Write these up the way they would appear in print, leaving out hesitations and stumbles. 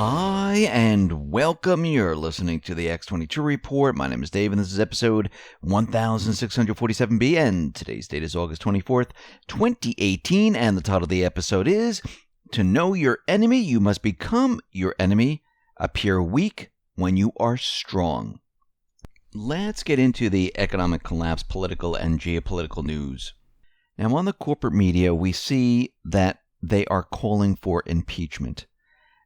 Hi, and welcome. You're listening to the X22 Report. My name is Dave, and this is episode 1647B, and today's date is August 24th, 2018, and the title of the episode is, To Know Your Enemy, You Must Become Your Enemy. Appear weak when you are strong. Let's get into the economic collapse, political and geopolitical news. Now, on the corporate media, we see that they are calling for impeachment.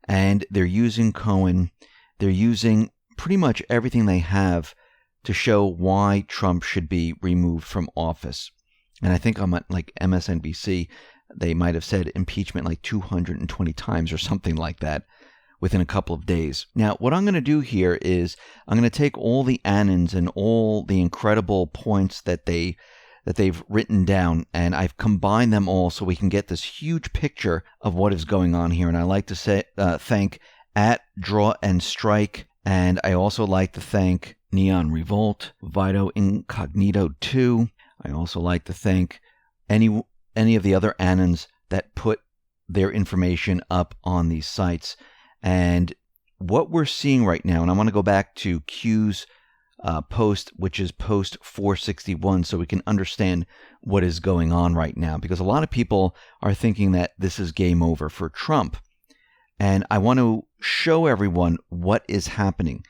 And they're using Cohen, they're using pretty much everything they have to show why Trump should be removed from office. And I think on like MSNBC, they might have said impeachment like 220 times or something like that within a couple of days. Now, what I'm going to do here is I'm going to take all the annons and all the incredible points that they've written down, and I've combined them all so we can get this huge picture of what is going on here. And I like to say thank @Draw and Strike, and I also like to thank Neon Revolt, Vito Incognito 2. I also like to thank any of the other annons that put their information up on these sites. And what we're seeing right now, and I want to go back to Q's post, which is post 461, so we can understand what is going on right now, because a lot of people are thinking that this is game over for Trump. And I want to show everyone what is happening.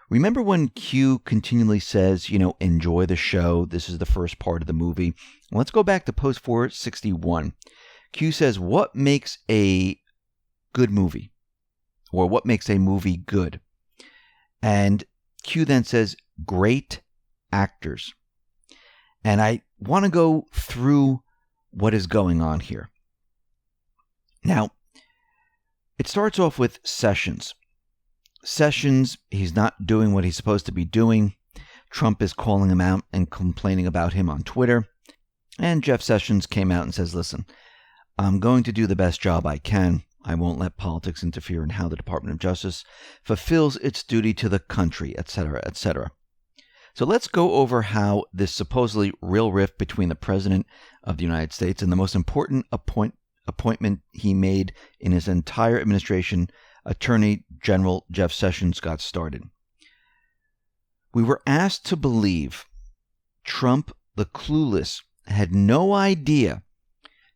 Remember when Q continually says, enjoy the show, this is the first part of the movie? Let's go back to post 461. Q says, what makes a good movie? Or what makes a movie good? And Q then says, great actors. And I want to go through what is going on here. Now, it starts off with Sessions. Sessions, he's not doing what he's supposed to be doing. Trump is calling him out and complaining about him on Twitter. And Jeff Sessions came out and says, listen, I'm going to do the best job I can. I won't let politics interfere in how the Department of Justice fulfills its duty to the country, etc., etc. So let's go over how this supposedly real rift between the President of the United States and the most important appointment he made in his entire administration, Attorney General Jeff Sessions, got started. We were asked to believe Trump, the clueless, had no idea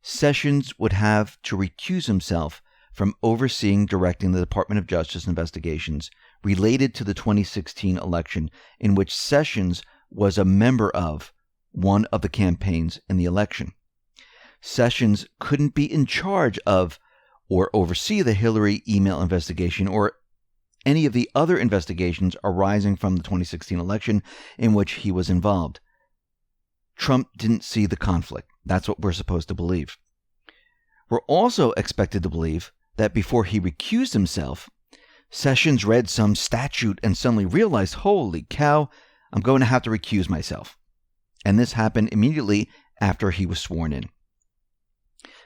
Sessions would have to recuse himself from overseeing directing the Department of Justice investigations related to the 2016 election, in which Sessions was a member of one of the campaigns in the election. Sessions couldn't be in charge of or oversee the Hillary email investigation or any of the other investigations arising from the 2016 election in which he was involved. Trump didn't see the conflict. That's what we're supposed to believe. We're also expected to believe that before he recused himself, Sessions read some statute and suddenly realized, holy cow, I'm going to have to recuse myself. And this happened immediately after he was sworn in.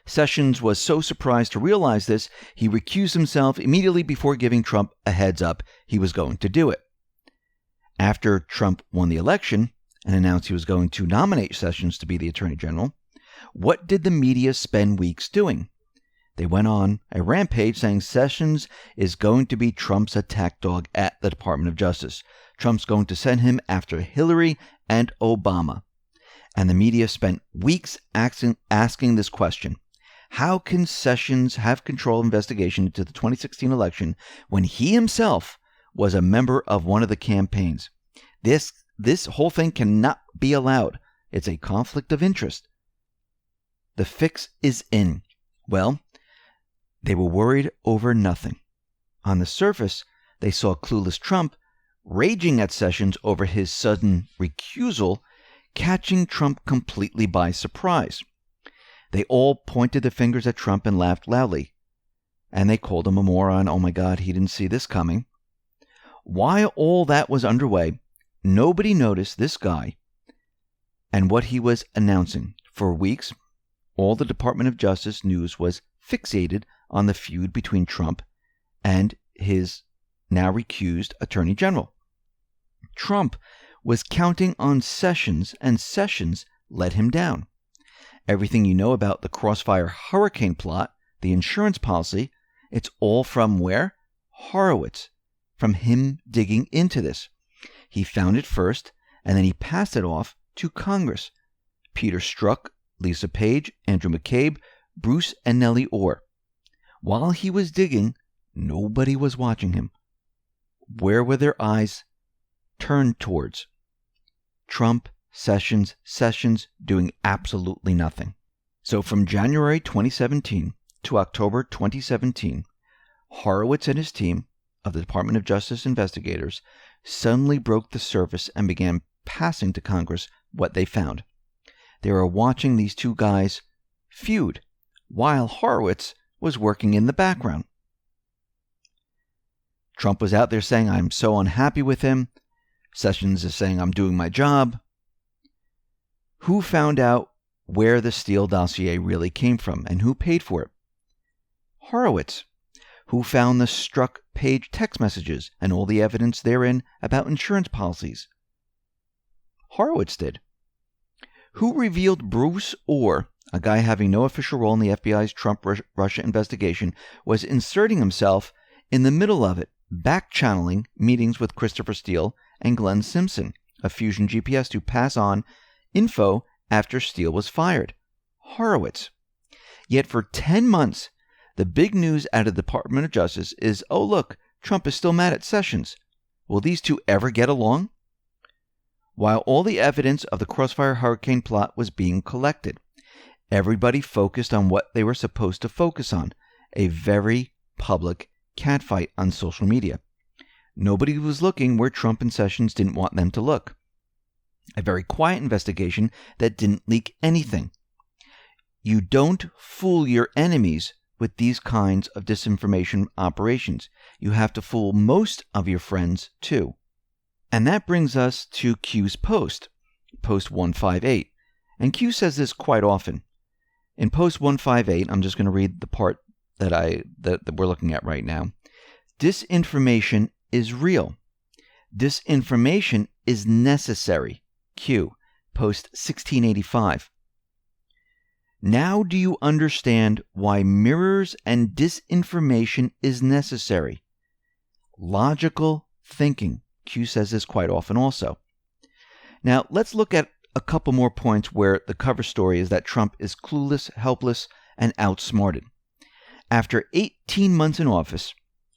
Sessions was so surprised to realize this, he recused himself immediately before giving Trump a heads up he was going to do it. After Trump won the election and announced he was going to nominate Sessions to be the Attorney General, what did the media spend weeks doing? They went on a rampage saying Sessions is going to be Trump's attack dog at the Department of Justice. Trump's going to send him after Hillary and Obama. And the media spent weeks asking this question. How can Sessions have control of investigation into the 2016 election when he himself was a member of one of the campaigns? This whole thing cannot be allowed. It's a conflict of interest. The fix is in. Well, they were worried over nothing. On the surface, they saw clueless Trump raging at Sessions over his sudden recusal, catching Trump completely by surprise. They all pointed their fingers at Trump and laughed loudly. And they called him a moron. Oh my God, he didn't see this coming. While all that was underway, nobody noticed this guy and what he was announcing. For weeks, all the Department of Justice news was fixated on the feud between Trump and his now recused Attorney General. Trump was counting on Sessions, and Sessions let him down. Everything you know about the Crossfire hurricane plot, the insurance policy, it's all from where? Horowitz from him digging into this. He found it first, and then he passed it off to Congress. Peter Strzok, Lisa Page, Andrew McCabe, Bruce and Nellie Orr. While he was digging, nobody was watching him. Where were their eyes turned towards? Trump, Sessions, doing absolutely nothing. So from January 2017 to October 2017, Horowitz and his team of the Department of Justice investigators suddenly broke the surface and began passing to Congress what they found. They were watching these two guys feud while Horowitz was working in the background. Trump was out there saying, I'm so unhappy with him. Sessions is saying, I'm doing my job. Who found out where the Steele dossier really came from and who paid for it? Horowitz. Who found the Strzok Page text messages and all the evidence therein about insurance policies? Horowitz did. Who revealed Bruce Orr, a guy having no official role in the FBI's Trump-Russia investigation, was inserting himself in the middle of it, back-channeling meetings with Christopher Steele and Glenn Simpson of Fusion GPS to pass on info after Steele was fired? Horowitz. Yet for 10 months, the big news out of the Department of Justice is, oh look, Trump is still mad at Sessions. Will these two ever get along? While all the evidence of the Crossfire Hurricane plot was being collected, everybody focused on what they were supposed to focus on, a very public catfight on social media. Nobody was looking where Trump and Sessions didn't want them to look. A very quiet investigation that didn't leak anything. You don't fool your enemies with these kinds of disinformation operations. You have to fool most of your friends too. And that brings us to Q's post 158. And Q says this quite often. In post 158, I'm just going to read the part that we're looking at right now. Disinformation is real. Disinformation is necessary. Q, post 1685. Now do you understand why mirrors and disinformation is necessary? Logical thinking. Q says this quite often also. Now let's look at a couple more points where the cover story is that Trump is clueless, helpless, and outsmarted. After 18 months in office,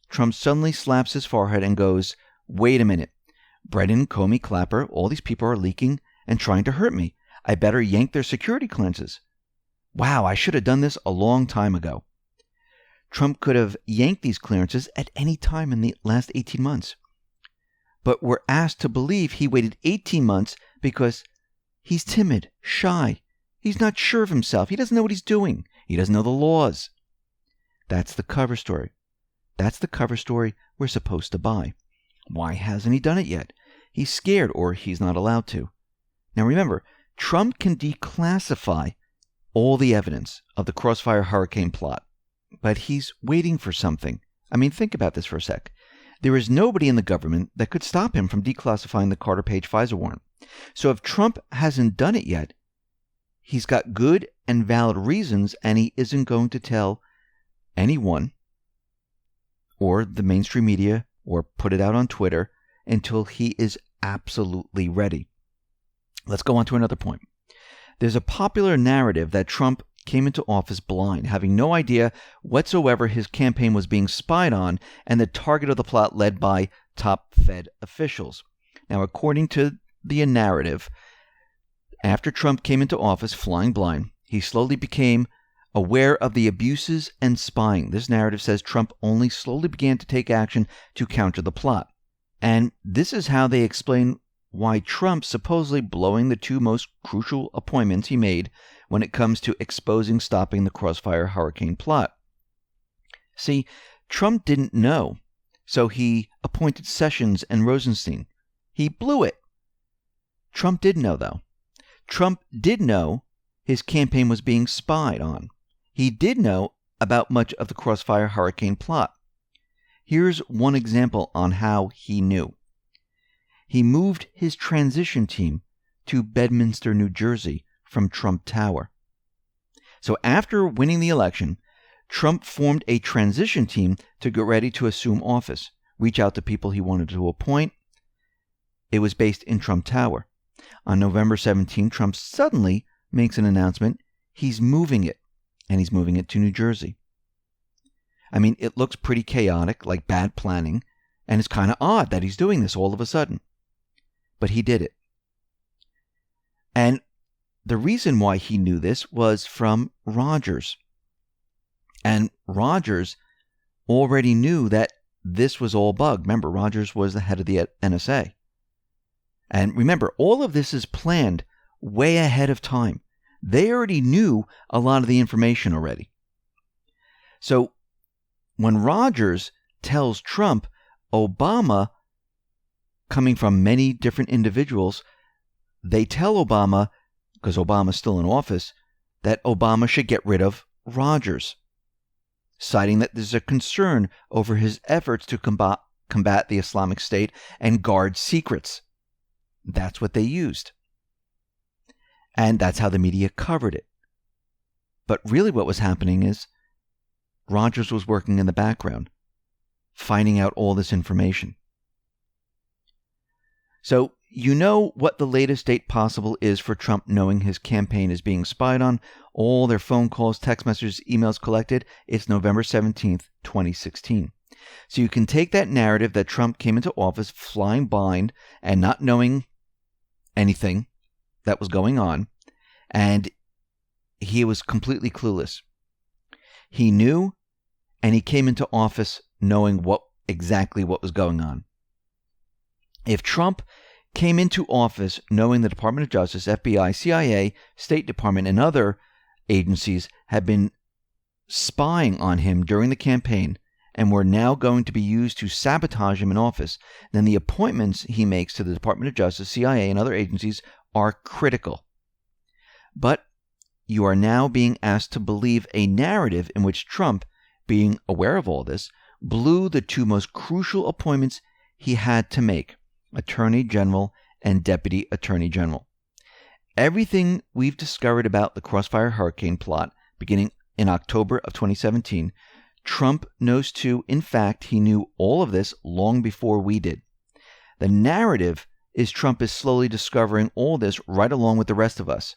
Trump suddenly slaps his forehead and goes, wait a minute. Brennan, Comey, Clapper, all these people are leaking and trying to hurt me. I better yank their security clearances. Wow, I should have done this a long time ago. Trump could have yanked these clearances at any time in the last 18 months. But we're asked to believe he waited 18 months because he's timid, shy. He's not sure of himself. He doesn't know what he's doing. He doesn't know the laws. That's the cover story. That's the cover story we're supposed to buy. Why hasn't he done it yet? He's scared or he's not allowed to. Now remember, Trump can declassify all the evidence of the Crossfire Hurricane plot, but he's waiting for something. I mean, think about this for a sec. There is nobody in the government that could stop him from declassifying the Carter Page FISA warrant. So if Trump hasn't done it yet, he's got good and valid reasons, and he isn't going to tell anyone or the mainstream media or put it out on Twitter until he is absolutely ready. Let's go on to another point. There's a popular narrative that Trump came into office blind, having no idea whatsoever his campaign was being spied on and the target of the plot led by top Fed officials. Now, according to the narrative, after Trump came into office flying blind, he slowly became aware of the abuses and spying. This narrative says Trump only slowly began to take action to counter the plot. And this is how they explain why Trump supposedly blowing the two most crucial appointments he made when it comes to exposing stopping the Crossfire Hurricane plot. See, Trump didn't know, so he appointed Sessions and Rosenstein. He blew it. Trump did know, though. Trump did know his campaign was being spied on. He did know about much of the Crossfire Hurricane plot. Here's one example on how he knew. He moved his transition team to Bedminster, New Jersey from Trump Tower. So after winning the election, Trump formed a transition team to get ready to assume office, reach out to people he wanted to appoint. It was based in Trump Tower. On November 17, Trump suddenly makes an announcement. He's moving it, and he's moving it to New Jersey. I mean, it looks pretty chaotic, like bad planning, and it's kind of odd that he's doing this all of a sudden. But he did it. And the reason why he knew this was from Rogers. And Rogers already knew that this was all bugged. Remember, Rogers was the head of the NSA. And remember, all of this is planned way ahead of time. They already knew a lot of the information already. So when Rogers tells Trump, Obama, coming from many different individuals, they tell Obama, because Obama's still in office, that Obama should get rid of Rogers, citing that there's a concern over his efforts to combat the Islamic State and guard secrets. That's what they used. And that's how the media covered it. But really what was happening is Rogers was working in the background, finding out all this information. So you know what the latest date possible is for Trump knowing his campaign is being spied on. All their phone calls, text messages, emails collected. It's November 17th, 2016. So you can take that narrative that Trump came into office flying blind and not knowing anything that was going on, and he was completely clueless. He knew, and he came into office knowing exactly what was going on. If Trump came into office knowing the Department of Justice, FBI, CIA, State Department, and other agencies had been spying on him during the campaign and were now going to be used to sabotage him in office, then the appointments he makes to the Department of Justice, CIA, and other agencies are critical. But you are now being asked to believe a narrative in which Trump, being aware of all this, blew the two most crucial appointments he had to make, Attorney General and Deputy Attorney General. Everything we've discovered about the Crossfire Hurricane plot beginning in October of 2017, Trump knows too. In fact, he knew all of this long before we did. The narrative is Trump is slowly discovering all this right along with the rest of us.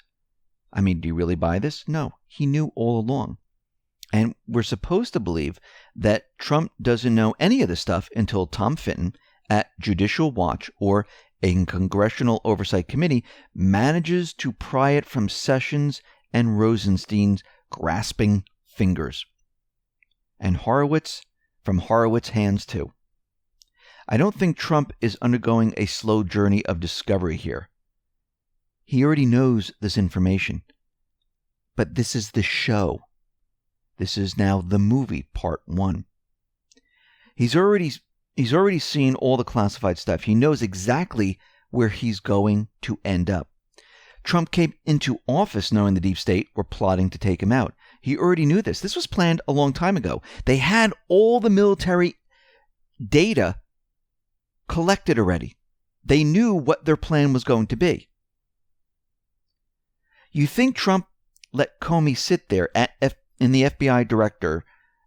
I mean, do you really buy this? No, he knew all along. And we're supposed to believe that Trump doesn't know any of this stuff until Tom Fitton at Judicial Watch or a Congressional Oversight Committee manages to pry it from Sessions and Rosenstein's grasping fingers. And Horowitz from Horowitz's hands too. I don't think Trump is undergoing a slow journey of discovery here. He already knows this information. But this is the show. This is now the movie, part 1. He's already seen all the classified stuff. He knows exactly where he's going to end up. Trump came into office knowing the deep state were plotting to take him out. He already knew this. This was planned a long time ago. They had all the military data collected already. They knew what their plan was going to be. You think Trump let Comey sit there in the FBI director,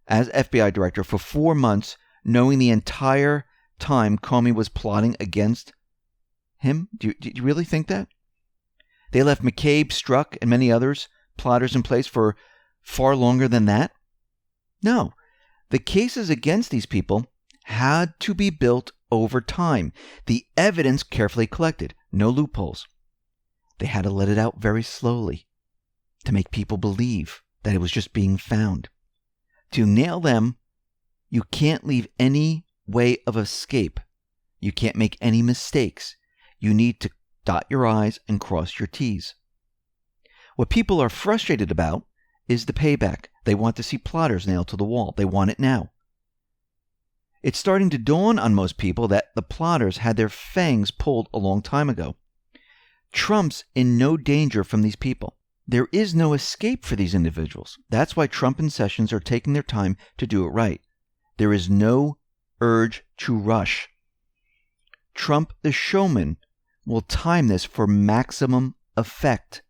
as FBI director for 4 months, knowing the entire time Comey was plotting against him? Do you really think that? They left McCabe, Strzok, and many others plotters in place for far longer than that? No. The cases against these people had to be built over time. The evidence carefully collected. No loopholes. They had to let it out very slowly to make people believe that it was just being found. To nail them, you can't leave any way of escape. You can't make any mistakes. You need to dot your I's and cross your T's. What people are frustrated about is the payback. They want to see plotters nailed to the wall. They want it now. It's starting to dawn on most people that the plotters had their fangs pulled a long time ago. Trump's in no danger from these people. There is no escape for these individuals. That's why Trump and Sessions are taking their time to do it right. There is no urge to rush. Trump, the showman, will time this for maximum effect.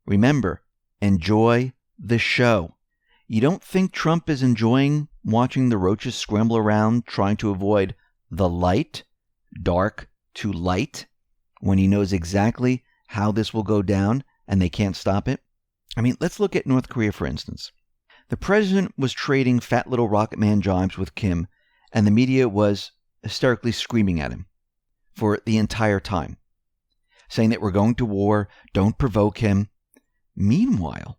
Remember, enjoy the show. You don't think Trump is enjoying watching the roaches scramble around trying to avoid the light, dark to light, when he knows exactly how this will go down and they can't stop it? I mean, let's look at North Korea, for instance. The president was trading fat little rocket man jibes with Kim, and the media was hysterically screaming at him for the entire time, saying that we're going to war, don't provoke him. Meanwhile,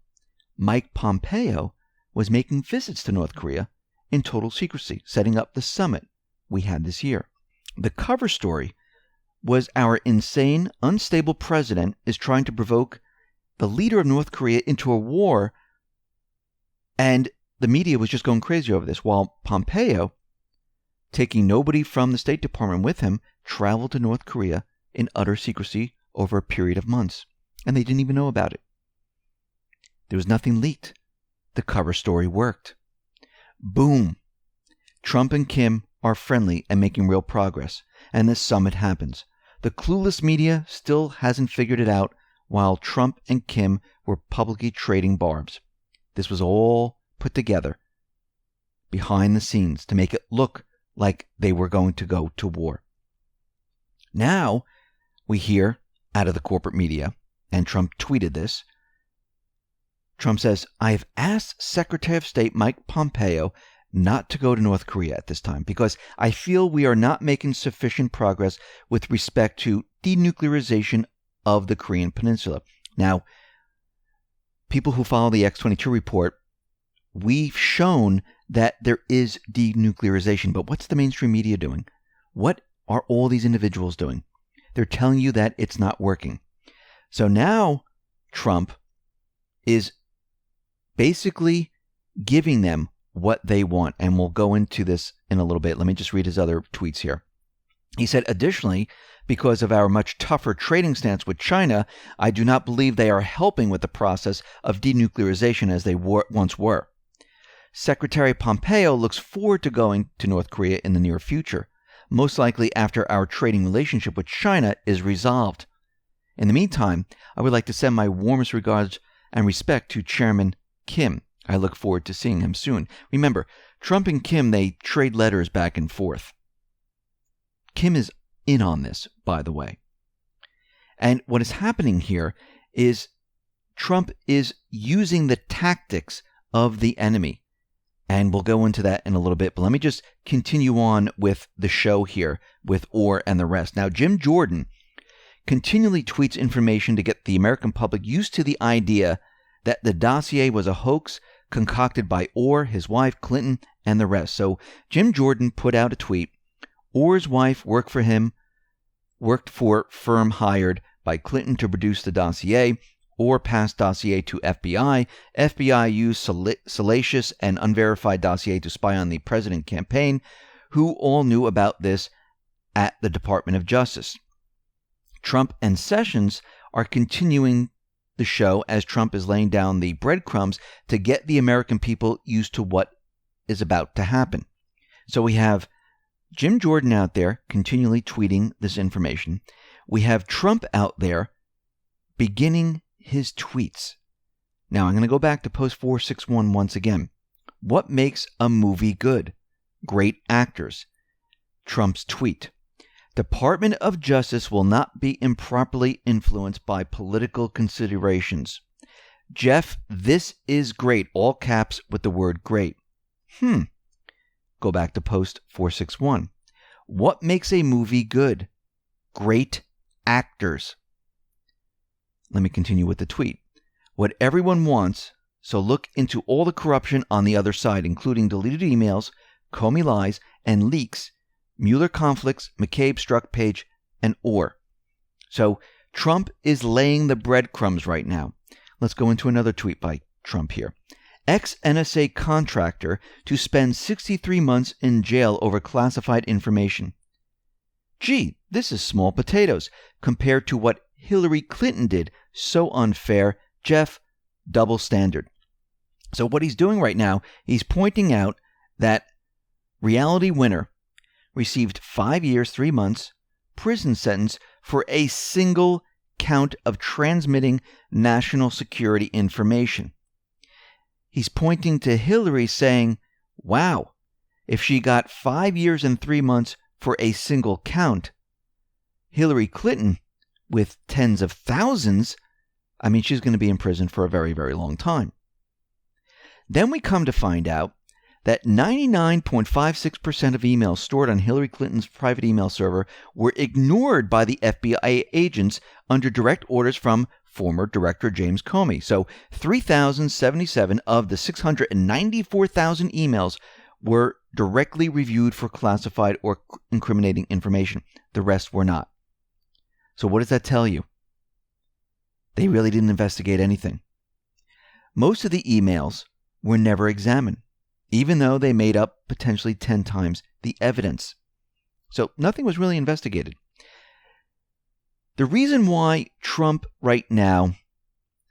Mike Pompeo was making visits to North Korea in total secrecy, setting up the summit we had this year. The cover story was our insane, unstable president is trying to provoke the leader of North Korea into a war, and the media was just going crazy over this, while Pompeo, taking nobody from the State Department with him, traveled to North Korea in utter secrecy over a period of months, and they didn't even know about it. There was nothing leaked. The cover story worked. Boom. Trump and Kim are friendly and making real progress, and this summit happens. The clueless media still hasn't figured it out, while Trump and Kim were publicly trading barbs. This was all put together behind the scenes to make it look like they were going to go to war. Now we hear out of the corporate media, and Trump tweeted this. Trump says, I have asked Secretary of State Mike Pompeo not to go to North Korea at this time because I feel we are not making sufficient progress with respect to denuclearization of the Korean Peninsula. Now, people who follow the X-22 report, we've shown that there is denuclearization, but what's the mainstream media doing? What are all these individuals doing? They're telling you that it's not working. So now Trump is basically giving them what they want, and we'll go into this in a little bit. Let me just read his other tweets here. He said, additionally, because of our much tougher trading stance with China, I do not believe they are helping with the process of denuclearization as they once were. Secretary Pompeo looks forward to going to North Korea in the near future, most likely after our trading relationship with China is resolved. In the meantime, I would like to send my warmest regards and respect to Chairman Kim. I look forward to seeing him soon. Remember, Trump and Kim, they trade letters back and forth. Kim is in on this, by the way. And what is happening here is Trump is using the tactics of the enemy. And we'll go into that in a little bit. But let me just continue on with the show here with Orr and the rest. Now, Jim Jordan continually tweets information to get the American public used to the idea that the dossier was a hoax concocted by Orr, his wife, Clinton, and the rest. So Jim Jordan put out a tweet. Orr's wife worked for firm hired by Clinton to produce the dossier. Orr passed dossier to FBI. FBI used salacious and unverified dossier to spy on the president campaign, who all knew about this at the Department of Justice. Trump and Sessions are continuing the show as Trump is laying down the breadcrumbs to get the American people used to what is about to happen. So we have Jim Jordan out there continually tweeting this information. We have Trump out there beginning his tweets. Now I'm going to go back to post 461 once again. What makes a movie good? Great actors. Trump's tweet. Department of Justice will not be improperly influenced by political considerations. Jeff, this is great. All caps with the word great. Go back to post 461. What makes a movie good? Great actors. Let me continue with the tweet. What everyone wants, so look into all the corruption on the other side, including deleted emails, Comey lies, and leaks, Mueller conflicts, McCabe, Strzok, Page, and Orr. So Trump is laying the breadcrumbs right now. Let's go into another tweet by Trump here. Ex-NSA contractor to spend 63 months in jail over classified information. Gee, this is small potatoes compared to what Hillary Clinton did. So unfair. Jeff, double standard. So what he's doing right now, he's pointing out that Reality Winner received 5 years, 3 months prison sentence for a single count of transmitting national security information. He's pointing to Hillary saying, wow, if she got 5 years and 3 months for a single count, Hillary Clinton, with tens of thousands, she's going to be in prison for a very, very long time. Then we come to find out that 99.56% of emails stored on Hillary Clinton's private email server were ignored by the FBI agents under direct orders from former Director James Comey. So 3,077 of the 694,000 emails were directly reviewed for classified or incriminating information. The rest were not. So what does that tell you? They really didn't investigate anything. Most of the emails were never examined, even though they made up potentially 10 times the evidence. So nothing was really investigated. The reason why Trump right now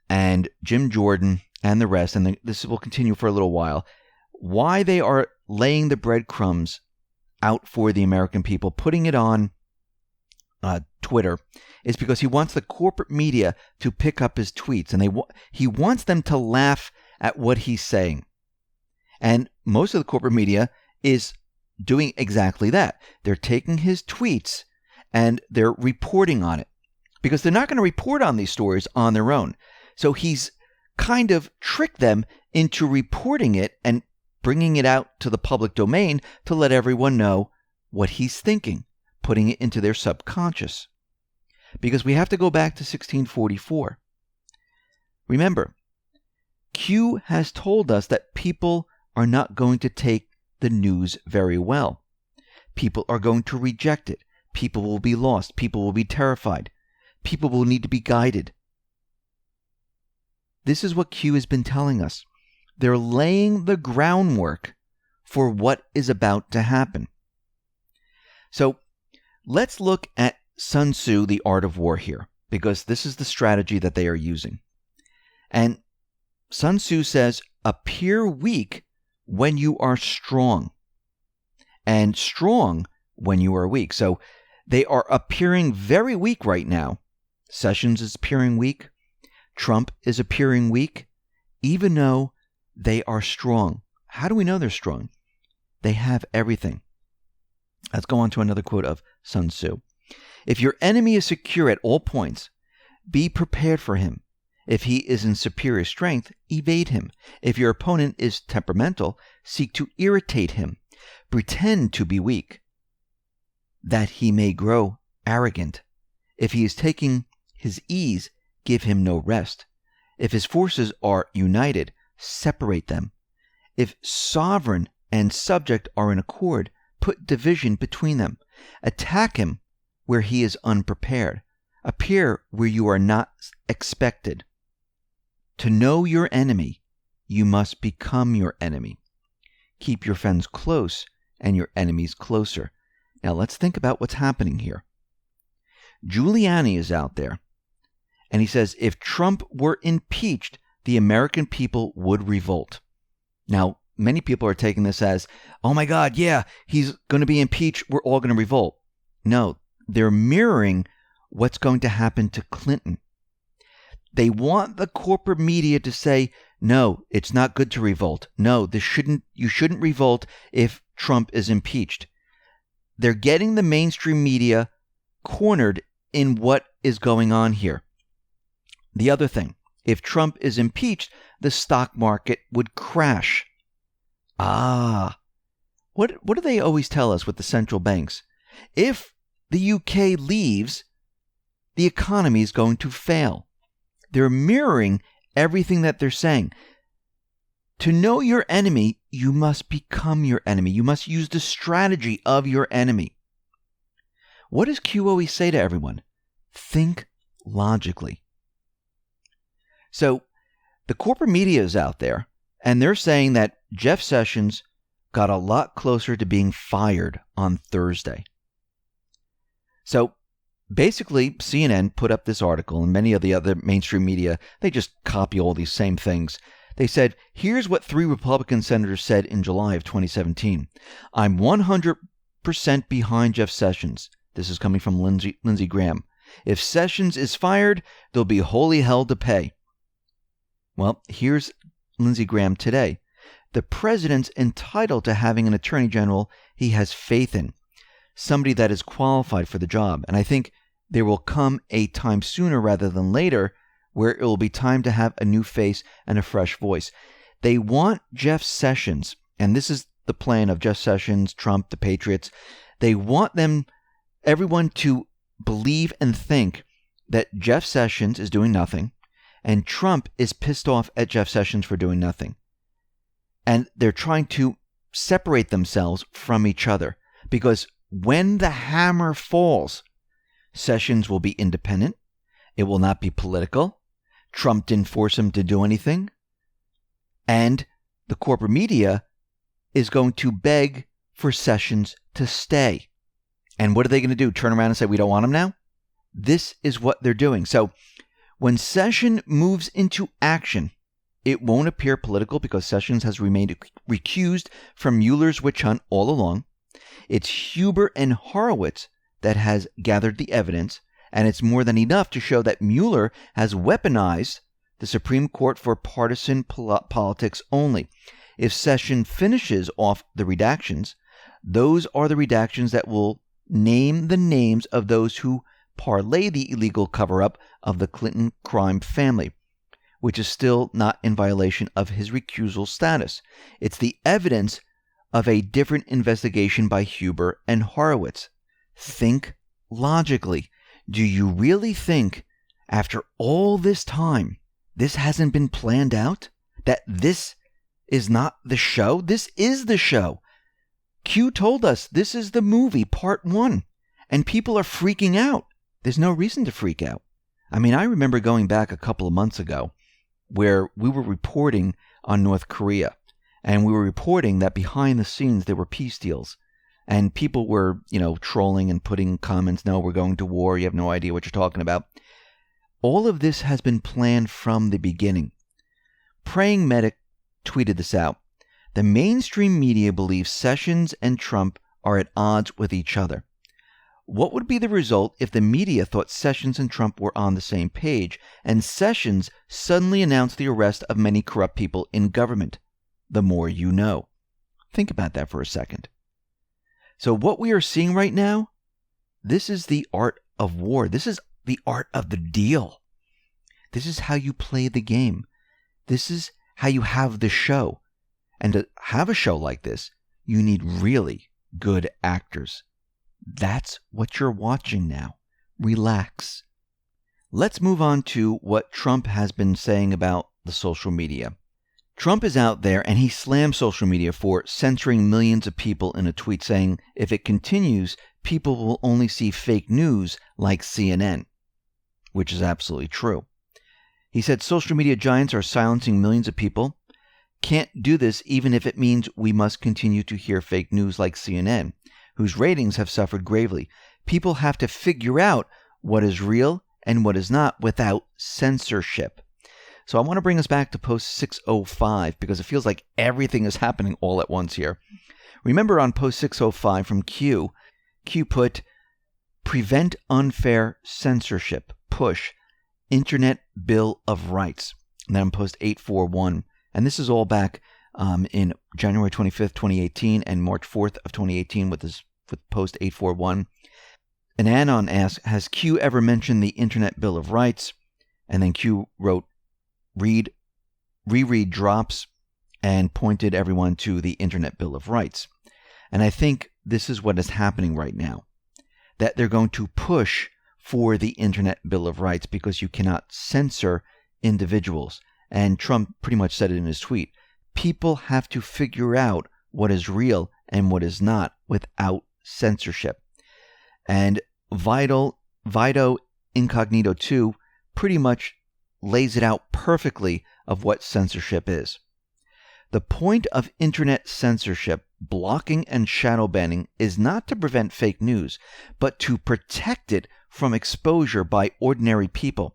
and Jim Jordan and the rest, and this will continue for a little while, why they are laying the breadcrumbs out for the American people, putting it on Twitter, is because he wants the corporate media to pick up his tweets, and he wants them to laugh at what he's saying. And most of the corporate media is doing exactly that. They're taking his tweets and they're reporting on it, because they're not going to report on these stories on their own. So he's kind of tricked them into reporting it and bringing it out to the public domain to let everyone know what he's thinking, putting it into their subconscious. Because we have to go back to 1644. Remember, Q has told us that people are not going to take the news very well. People are going to reject it. People will be lost. People will be terrified. People will need to be guided. This is what Q has been telling us. They're laying the groundwork for what is about to happen. So let's look at Sun Tzu, The Art of War here, because this is the strategy that they are using. And Sun Tzu says, appear weak when you are strong, and strong when you are weak. So they are appearing very weak right now. Sessions is appearing weak. Trump is appearing weak, even though they are strong. How do we know they're strong? They have everything. Let's go on to another quote of Sun Tzu. If your enemy is secure at all points, be prepared for him. If he is in superior strength, evade him. If your opponent is temperamental, seek to irritate him. Pretend to be weak, that he may grow arrogant. If he is taking his ease, give him no rest. If his forces are united, separate them. If sovereign and subject are in accord, put division between them. Attack him where he is unprepared. Appear where you are not expected. To know your enemy, you must become your enemy. Keep your friends close and your enemies closer. Now let's think about what's happening here. Giuliani is out there, and he says if Trump were impeached, the American people would revolt. Now, many people are taking this as, oh my God, yeah, he's going to be impeached, we're all going to revolt. No, they're mirroring what's going to happen to Clinton. They want the corporate media to say, no, it's not good to revolt. No, you shouldn't revolt if Trump is impeached. They're getting the mainstream media cornered in what is going on here. The other thing, if Trump is impeached, the stock market would crash. What do they always tell us with the central banks? If the UK leaves, the economy is going to fail. They're mirroring everything that they're saying. To know your enemy, you must become your enemy. You must use the strategy of your enemy. What does Q always say to everyone? Think logically. So the corporate media is out there, and they're saying that Jeff Sessions got a lot closer to being fired on Thursday. So basically, CNN put up this article, and many of the other mainstream media, they just copy all these same things. They said, here's what 3 Republican senators said in July of 2017. I'm 100% behind Jeff Sessions. This is coming from Lindsey Graham. If Sessions is fired, there'll be holy hell to pay. Well, here's Lindsey Graham today. The president's entitled to having an attorney general he has faith in, somebody that is qualified for the job. And I think there will come a time sooner rather than later where it will be time to have a new face and a fresh voice. They want Jeff Sessions, and this is the plan of Jeff Sessions, Trump, the Patriots. They want everyone to believe and think that Jeff Sessions is doing nothing, and Trump is pissed off at Jeff Sessions for doing nothing. And they're trying to separate themselves from each other, because when the hammer falls, Sessions will be independent. It will not be political. Trump didn't force him to do anything. And the corporate media is going to beg for Sessions to stay. And what are they going to do? Turn around and say, we don't want him now? This is what they're doing. So when Sessions moves into action, it won't appear political because Sessions has remained recused from Mueller's witch hunt all along. It's Huber and Horowitz that has gathered the evidence, and it's more than enough to show that Mueller has weaponized the Supreme Court for partisan politics only. If Sessions finishes off the redactions, those are the redactions that will name the names of those who parlay the illegal cover-up of the Clinton crime family, which is still not in violation of his recusal status. It's the evidence of a different investigation by Huber and Horowitz. Think logically. Do you really think, after all this time, this hasn't been planned out? That this is not the show? This is the show. Q told us this is the movie, part 1, and people are freaking out. There's no reason to freak out. I mean, I remember going back a couple of months ago where we were reporting on North Korea, and we were reporting that behind the scenes there were peace deals. And people were, trolling and putting comments, no, we're going to war, you have no idea what you're talking about. All of this has been planned from the beginning. Praying Medic tweeted this out. The mainstream media believes Sessions and Trump are at odds with each other. What would be the result if the media thought Sessions and Trump were on the same page, and Sessions suddenly announced the arrest of many corrupt people in government? The more you know. Think about that for a second. So what we are seeing right now, this is the art of war. This is the art of the deal. This is how you play the game. This is how you have the show. And to have a show like this, you need really good actors. That's what you're watching now. Relax. Let's move on to what Trump has been saying about the social media. Trump is out there and he slammed social media for censoring millions of people in a tweet saying, if it continues, people will only see fake news like CNN, which is absolutely true. He said social media giants are silencing millions of people. Can't do this even if it means we must continue to hear fake news like CNN, whose ratings have suffered gravely. People have to figure out what is real and what is not without censorship. So I want to bring us back to post 605 because it feels like everything is happening all at once here. Remember on post 605 from Q put, prevent unfair censorship, push, Internet Bill of Rights. And then on post 841, and this is all back in January 25th, 2018 and March 4th of 2018 with post 841. And Anon asks, has Q ever mentioned the Internet Bill of Rights? And then Q wrote, reread drops and pointed everyone to the Internet Bill of Rights. And I think this is what is happening right now, that they're going to push for the Internet Bill of Rights because you cannot censor individuals. And Trump pretty much said it in his tweet. People have to figure out what is real and what is not without censorship. And Vito Incognito 2 pretty much lays it out perfectly of what censorship is. The point of internet censorship, blocking and shadow banning is not to prevent fake news, but to protect it from exposure by ordinary people.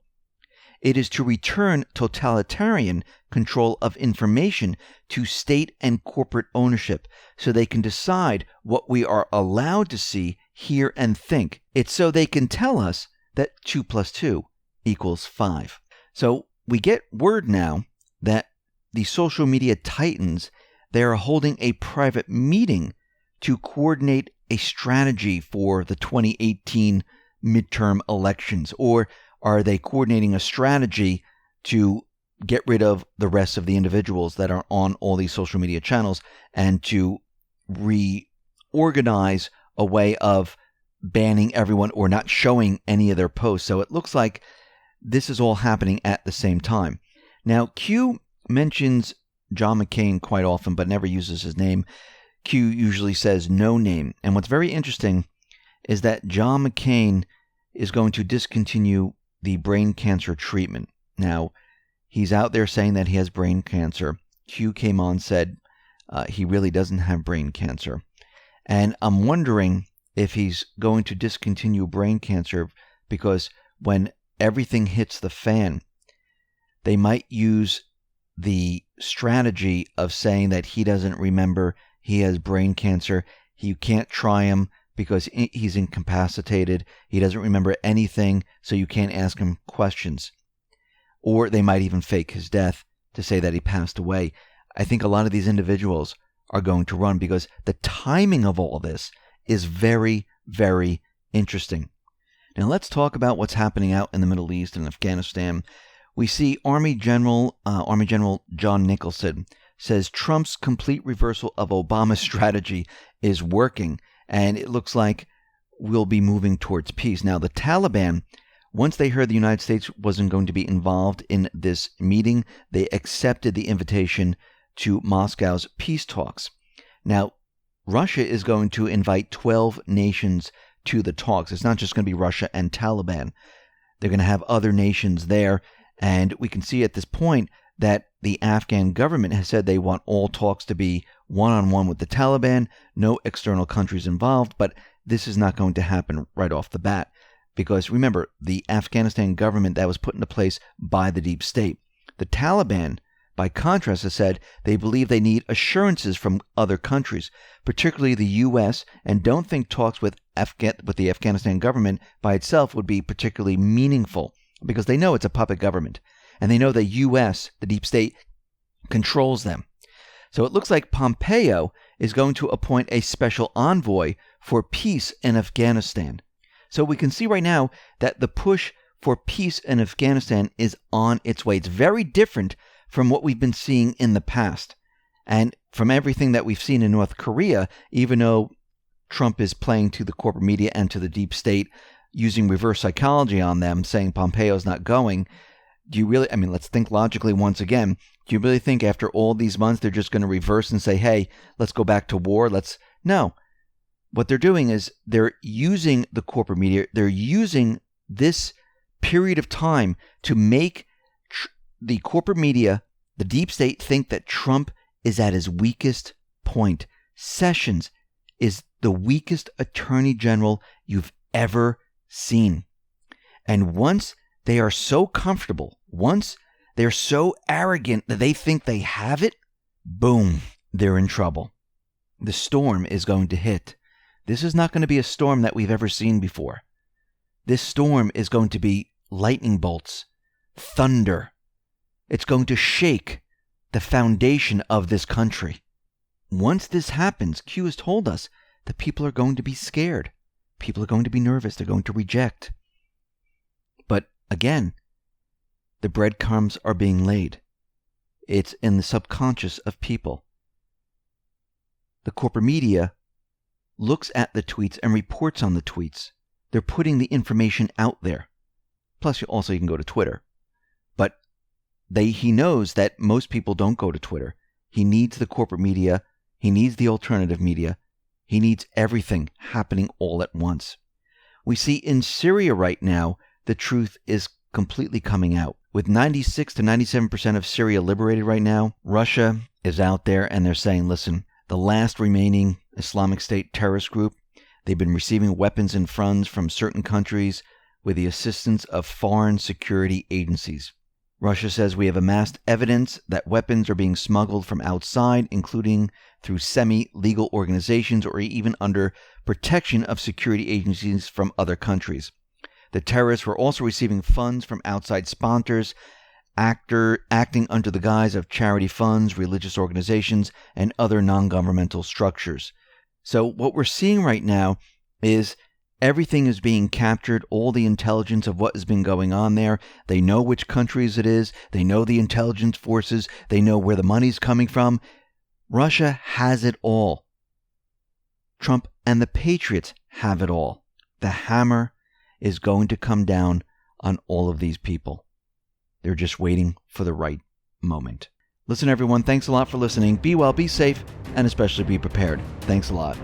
It is to return totalitarian control of information to state and corporate ownership so they can decide what we are allowed to see, hear, and think. It's so they can tell us that 2 + 2 = 5. So we get word now that the social media titans, they are holding a private meeting to coordinate a strategy for the 2018 midterm elections? Or are they coordinating a strategy to get rid of the rest of the individuals that are on all these social media channels and to reorganize a way of banning everyone or not showing any of their posts? So it looks like this is all happening at the same time. Now, Q mentions John McCain quite often, but never uses his name. Q usually says no name. And what's very interesting is that John McCain is going to discontinue the brain cancer treatment. Now, he's out there saying that he has brain cancer. Q came on, said he really doesn't have brain cancer. And I'm wondering if he's going to discontinue brain cancer because when everything hits the fan, they might use the strategy of saying that he doesn't remember he has brain cancer. You can't try him because he's incapacitated. He doesn't remember anything, so you can't ask him questions. Or they might even fake his death to say that he passed away. I think a lot of these individuals are going to run because the timing of all this is very, very interesting. Now let's talk about what's happening out in the Middle East and Afghanistan. We see Army General John Nicholson says Trump's complete reversal of Obama's strategy is working, and it looks like we'll be moving towards peace. Now, the Taliban, once they heard the United States wasn't going to be involved in this meeting, they accepted the invitation to Moscow's peace talks. Now, Russia is going to invite 12 nations to the talks. It's not just going to be Russia and Taliban. They're going to have other nations there. And we can see at this point that the Afghan government has said they want all talks to be one-on-one with the Taliban, no external countries involved. But this is not going to happen right off the bat. Because remember, the Afghanistan government that was put into place by the deep state. The Taliban, by contrast, has said they believe they need assurances from other countries, particularly the U.S., and don't think talks with the Afghanistan government by itself would be particularly meaningful because they know it's a puppet government, and they know the U.S., the deep state, controls them. So it looks like Pompeo is going to appoint a special envoy for peace in Afghanistan. So we can see right now that the push for peace in Afghanistan is on its way. It's very different from what we've been seeing in the past. And from everything that we've seen in North Korea, even though Trump is playing to the corporate media and to the deep state, using reverse psychology on them, saying Pompeo's not going, do you really, let's think logically once again. Do you really think after all these months they're just going to reverse and say, hey, let's go back to war? No. What they're doing is they're using the corporate media, they're using this period of time to make the corporate media, the deep state, think that Trump is at his weakest point. Sessions is the weakest attorney general you've ever seen. And once they are so comfortable, once they're so arrogant that they think they have it, boom, they're in trouble. The storm is going to hit. This is not going to be a storm that we've ever seen before. This storm is going to be lightning bolts, thunder. It's going to shake the foundation of this country. Once this happens, Q has told us that people are going to be scared. People are going to be nervous. They're going to reject. But again, the breadcrumbs are being laid. It's in the subconscious of people. The corporate media looks at the tweets and reports on the tweets. They're putting the information out there. Plus, you can go to Twitter. But he knows that most people don't go to Twitter. He needs the corporate media. He needs the alternative media. He needs everything happening all at once. We see in Syria right now, the truth is completely coming out. With 96 to 97% of Syria liberated right now, Russia is out there and they're saying, listen, the last remaining Islamic State terrorist group, they've been receiving weapons and funds from certain countries with the assistance of foreign security agencies. Russia says we have amassed evidence that weapons are being smuggled from outside, including through semi-legal organizations or even under protection of security agencies from other countries. The terrorists were also receiving funds from outside sponsors acting under the guise of charity funds, religious organizations, and other non-governmental structures. So what we're seeing right now is everything is being captured, all the intelligence of what has been going on there. They know which countries it is. They know the intelligence forces. They know where the money's coming from. Russia has it all. Trump and the patriots have it all. The hammer is going to come down on all of these people. They're just waiting for the right moment. Listen, everyone, thanks a lot for listening. Be well, be safe, and especially be prepared. Thanks a lot.